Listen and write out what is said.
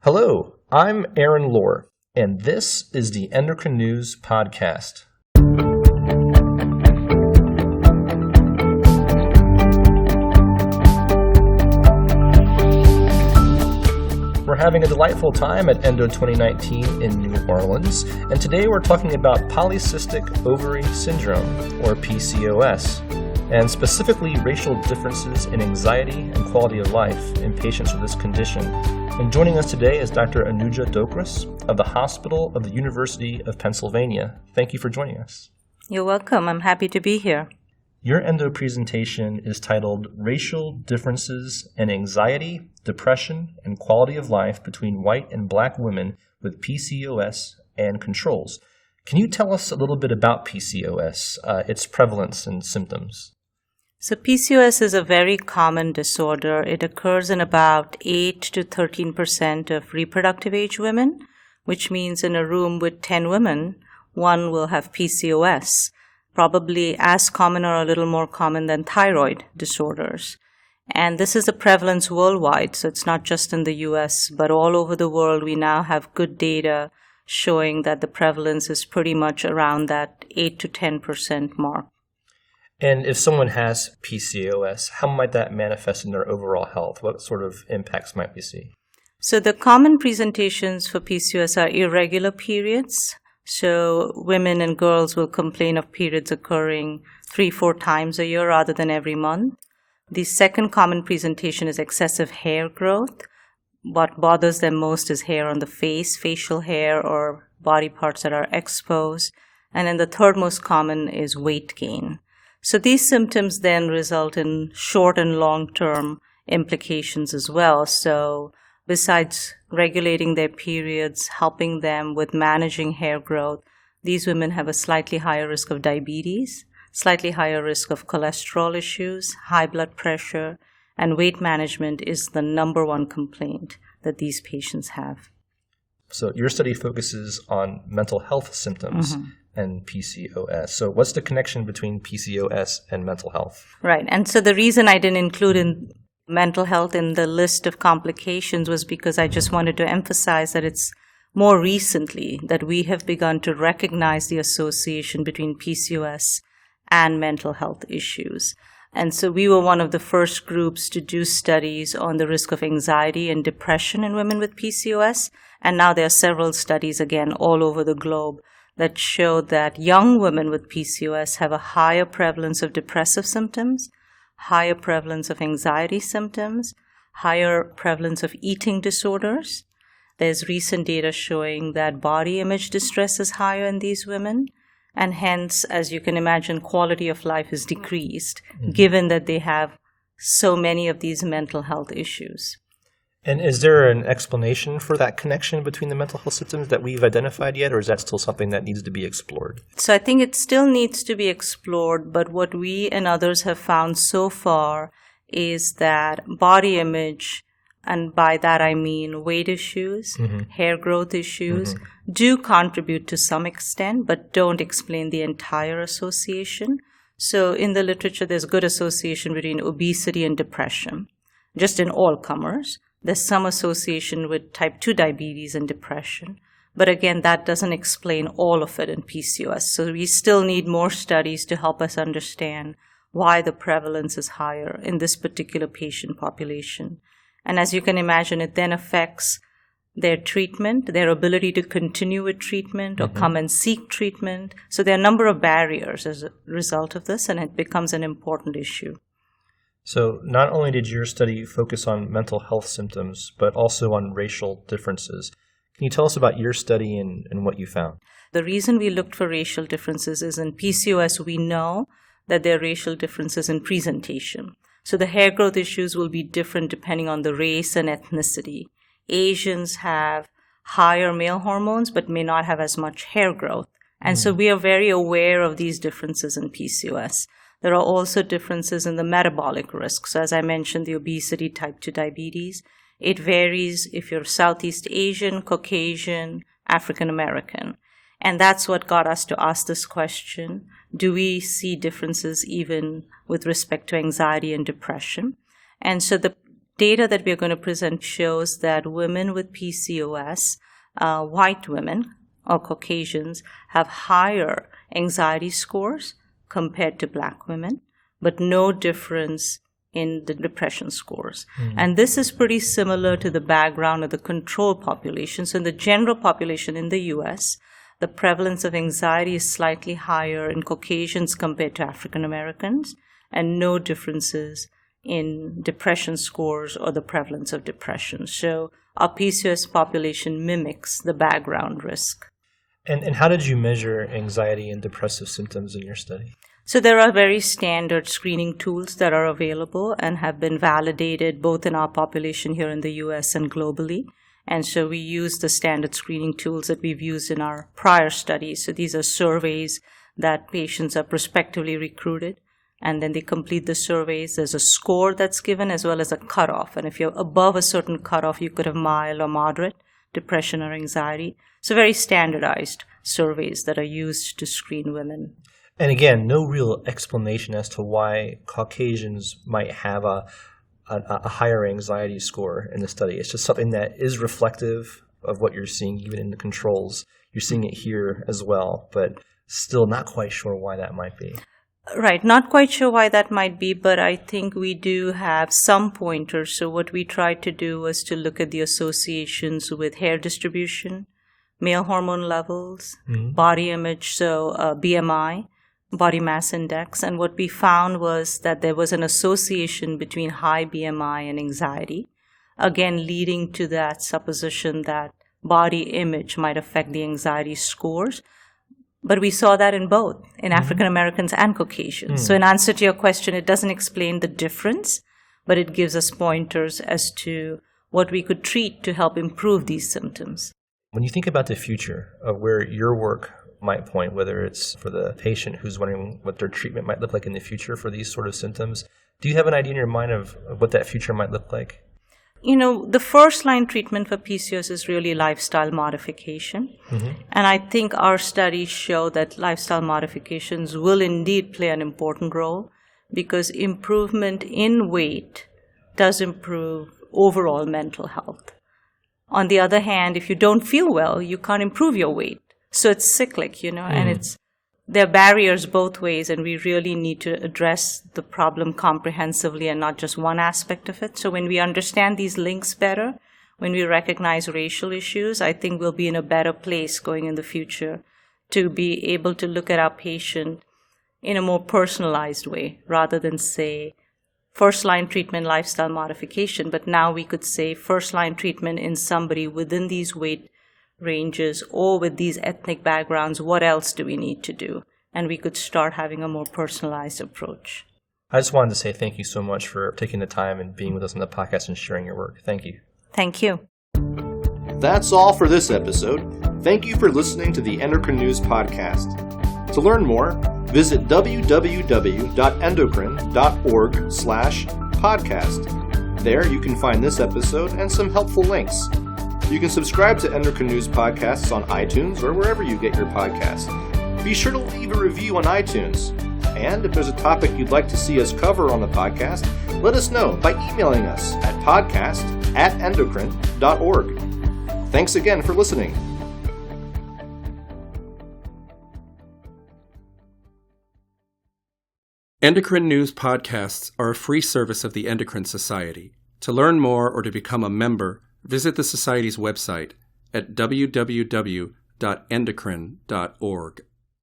Hello, I'm Aaron Lohr, and this is the Endocrine News Podcast. We're having a delightful time at Endo 2019 in New Orleans, and today we're talking about polycystic ovary syndrome, or PCOS, and specifically racial differences in anxiety and quality of life in patients with this condition. And joining us today is Dr. Anuja Dokras of the Hospital of the University of Pennsylvania. Thank you for joining us. You're welcome. I'm happy to be here. Your endo presentation is titled Racial Differences in Anxiety, Depression, and Quality of Life Between White and Black Women with PCOS and Controls. Can you tell us a little bit about PCOS, its prevalence and symptoms? So PCOS is a very common disorder. It occurs in about 8 to 13% of reproductive age women, which means in a room with 10 women, one will have PCOS, probably as common or a little more common than thyroid disorders. And this is a prevalence worldwide, so it's not just in the US, but all over the world we now have good data showing that the prevalence is pretty much around that 8 to 10% mark. And if someone has PCOS, how might that manifest in their overall health? What sort of impacts might we see? So the common presentations for PCOS are irregular periods. So women and girls will complain of periods occurring 3-4 times a year rather than every month. The second common presentation is excessive hair growth. What bothers them most is hair on the face, facial hair, or body parts that are exposed. And then the third most common is weight gain. So these symptoms then result in short and long-term implications as well. So besides regulating their periods, helping them with managing hair growth, these women have a slightly higher risk of diabetes, slightly higher risk of cholesterol issues, high blood pressure, and weight management is the number one complaint that these patients have. So your study focuses on mental health symptoms and PCOS. So what's the connection between PCOS and mental health? Right. And so the reason I didn't include in mental health in the list of complications was because I just wanted to emphasize that it's more recently that we have begun to recognize the association between PCOS and mental health issues. And so we were one of the first groups to do studies on the risk of anxiety and depression in women with PCOS. And now there are several studies, again, all over the globe that show that young women with PCOS have a higher prevalence of depressive symptoms, higher prevalence of anxiety symptoms, higher prevalence of eating disorders. There's recent data showing that body image distress is higher in these women, and hence, as you can imagine, quality of life is decreased, given that they have so many of these mental health issues. And is there an explanation for that connection between the mental health symptoms that we've identified yet, or is that still something that needs to be explored? So I think it still needs to be explored, but what we and others have found so far is that body image, and by that I mean weight issues, hair growth issues, do contribute to some extent, but don't explain the entire association. So in the literature, there's good association between obesity and depression, just in all comers. There's some association with type 2 diabetes and depression. But again, that doesn't explain all of it in PCOS. So we still need more studies to help us understand why the prevalence is higher in this particular patient population. And as you can imagine, it then affects their treatment, their ability to continue with treatment or come and seek treatment. So there are a number of barriers as a result of this, and it becomes an important issue. So not only did your study focus on mental health symptoms, but also on racial differences. Can you tell us about your study and what you found? The reason we looked for racial differences is in PCOS, we know that there are racial differences in presentation. So the hair growth issues will be different depending on the race and ethnicity. Asians have higher male hormones, but may not have as much hair growth. And so we are very aware of these differences in PCOS. There are also differences in the metabolic risk. So as I mentioned, the obesity, type 2 diabetes, it varies if you're Southeast Asian, Caucasian, African American. And that's what got us to ask this question. Do we see differences even with respect to anxiety and depression? And so the data that we're going to present shows that women with PCOS, white women or Caucasians, have higher anxiety scores compared to Black women, but no difference in the depression scores. And this is pretty similar to the background of the control population. So in the general population in the US, the prevalence of anxiety is slightly higher in Caucasians compared to African Americans, and no differences in depression scores or the prevalence of depression. So our PCOS population mimics the background risk. And how did you measure anxiety and depressive symptoms in your study? So there are very standard screening tools that are available and have been validated both in our population here in the US and globally. And so we use the standard screening tools that we've used in our prior studies. So these are surveys that patients are prospectively recruited, and then they complete the surveys. There's a score that's given as well as a cutoff. And if you're above a certain cutoff, you could have mild or moderate depression or anxiety. So very standardized surveys that are used to screen women. And again, no real explanation as to why Caucasians might have a higher anxiety score in the study. It's just something that is reflective of what you're seeing even in the controls. You're seeing it here as well, but still not quite sure why that might be. Right. Not quite sure why that might be, but I think we do have some pointers. So what we tried to do was to look at the associations with hair distribution, male hormone levels, body image, so BMI, body mass index. And what we found was that there was an association between high BMI and anxiety, again, leading to that supposition that body image might affect the anxiety scores. But we saw that in both, in African Americans and Caucasians. So in answer to your question, it doesn't explain the difference, but it gives us pointers as to what we could treat to help improve these symptoms. When you think about the future of where your work might point, whether it's for the patient who's wondering what their treatment might look like in the future for these sort of symptoms, do you have an idea in your mind of what that future might look like? You know, the first line treatment for PCOS is really lifestyle modification. And I think our studies show that lifestyle modifications will indeed play an important role, because improvement in weight does improve overall mental health. On the other hand, if you don't feel well, you can't improve your weight. So it's cyclic, and there are barriers both ways, and we really need to address the problem comprehensively and not just one aspect of it. So when we understand these links better, when we recognize racial issues, I think we'll be in a better place going in the future to be able to look at our patient in a more personalized way, rather than say first-line treatment, lifestyle modification. But now we could say first-line treatment in somebody within these weight ranges or with these ethnic backgrounds, what else do we need to do? And we could start having a more personalized approach. I just wanted to say thank you so much for taking the time and being with us on the podcast and sharing your work. Thank you. Thank you. That's all for this episode. Thank you for listening to the Endocrine News Podcast. To learn more, visit www.endocrine.org/podcast. There you can find this episode and some helpful links. You can subscribe to Endocrine News Podcasts on iTunes or wherever you get your podcasts. Be sure to leave a review on iTunes. And if there's a topic you'd like to see us cover on the podcast, let us know by emailing us at podcast@endocrine.org. Thanks again for listening. Endocrine News Podcasts are a free service of the Endocrine Society. To learn more or to become a member, visit the Society's website at www.endocrine.org.